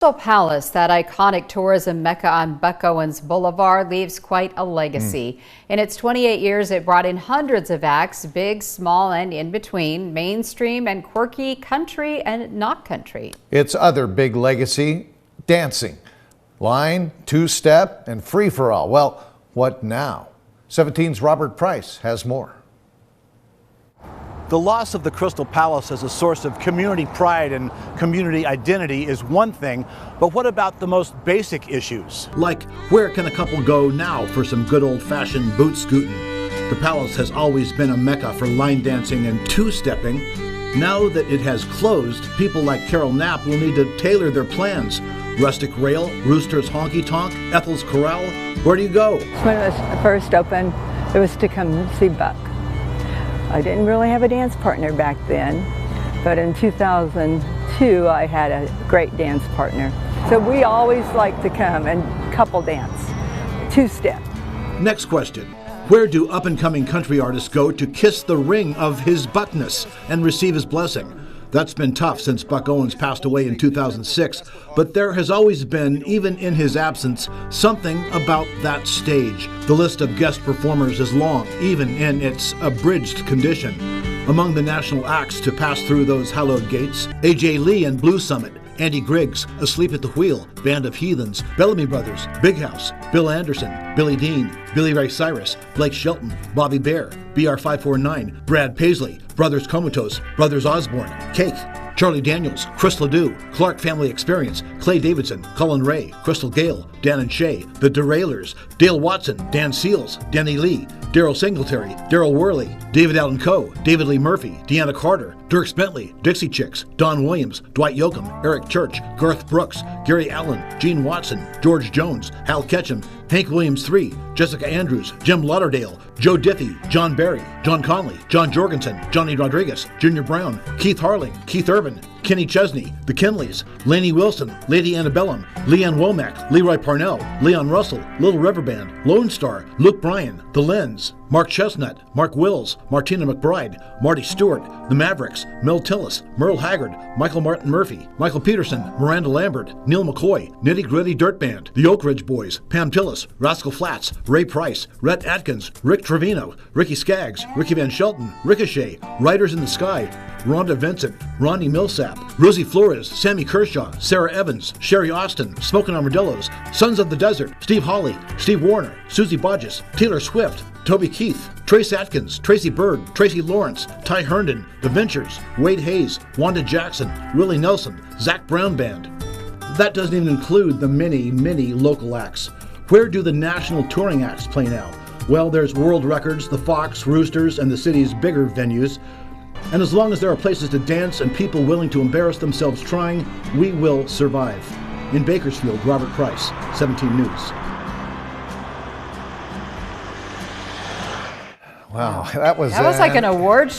Crystal Palace, that iconic tourism mecca on Buck Owens Boulevard, leaves quite a legacy. In its 28 years, it brought in hundreds of acts, big, small, and in between, mainstream and quirky, country and not country. Its other big legacy, dancing. Line, two-step, and free-for-all. Well, what now? 17's Robert Price has more. The loss of the Crystal Palace as a source of community pride and community identity is one thing, but what about the most basic issues? Like, where can a couple go now for some good old-fashioned boot scooting? The Palace has always been a mecca for line dancing and two-stepping. Now that it has closed, people like Carol Knapp will need to tailor their plans. Rustic Rail, Rooster's Honky Tonk, Ethel's Corral, where do you go? When it was first opened, it was to come see Buck. I didn't really have a dance partner back then, but in 2002 I had a great dance partner. So we always like to come and couple dance, two-step. Next question. Where do up-and-coming country artists go to kiss the ring of his Buckness and receive his blessing? That's been tough since Buck Owens passed away in 2006, but there has always been, even in his absence, something about that stage. The list of guest performers is long, even in its abridged condition. Among the national acts to pass through those hallowed gates, A.J. Lee and Blue Summit, Andy Griggs, Asleep at the Wheel, Band of Heathens, Bellamy Brothers, Big House, Bill Anderson, Billy Dean, Billy Ray Cyrus, Blake Shelton, Bobby Bear, BR549, Brad Paisley, Brothers Comatose, Brothers Osborne, Cake, Charlie Daniels, Chris Ledoux, Clark Family Experience, Clay Davidson, Colin Ray, Crystal Gale, Dan and Shay, The Derailers, Dale Watson, Dan Seals, Danny Lee, Daryl Singletary, Daryl Worley, David Allen Coe, David Lee Murphy, Deanna Carter, Dierks Bentley, Dixie Chicks, Don Williams, Dwight Yoakam, Eric Church, Garth Brooks, Gary Allen, Gene Watson, George Jones, Hal Ketchum, Hank Williams III, Jessica Andrews, Jim Lauderdale, Joe Diffie, John Barry, John Conley, John Jorgensen, Johnny Rodriguez, Junior Brown, Keith Harling, Keith Urban, Kenny Chesney, The Kinleys, Lainey Wilson, Lady Antebellum, Leanne Womack, Leroy Parnell, Leon Russell, Little River Band, Lone Star, Luke Bryan, The Lens, Mark Chestnut, Mark Wills, Martina McBride, Marty Stewart, The Mavericks, Mel Tillis, Merle Haggard, Michael Martin Murphy, Michael Peterson, Miranda Lambert, Neil McCoy, Nitty Gritty Dirt Band, The Oak Ridge Boys, Pam Tillis, Rascal Flatts, Ray Price, Rhett Atkins, Rick Trevino, Ricky Skaggs, Ricky Van Shelton, Ricochet, Riders in the Sky, Rhonda Vincent, Ronnie Millsap, Rosie Flores, Sammy Kershaw, Sarah Evans, Sherry Austin, Smokin' Armadillos, Sons of the Desert, Steve Hawley, Steve Warner, Susie Bodges, Taylor Swift, Toby Keith, Trace Atkins, Tracy Bird, Tracy Lawrence, Ty Herndon, The Ventures, Wade Hayes, Wanda Jackson, Willie Nelson, Zach Brown Band. That doesn't even include the many, many local acts. Where do the national touring acts play now? Well, there's World Records, the Fox, Roosters, and the city's bigger venues. And as long as there are places to dance and people willing to embarrass themselves trying, we will survive. In Bakersfield, Robert Price, 17 News. Wow, that was like an award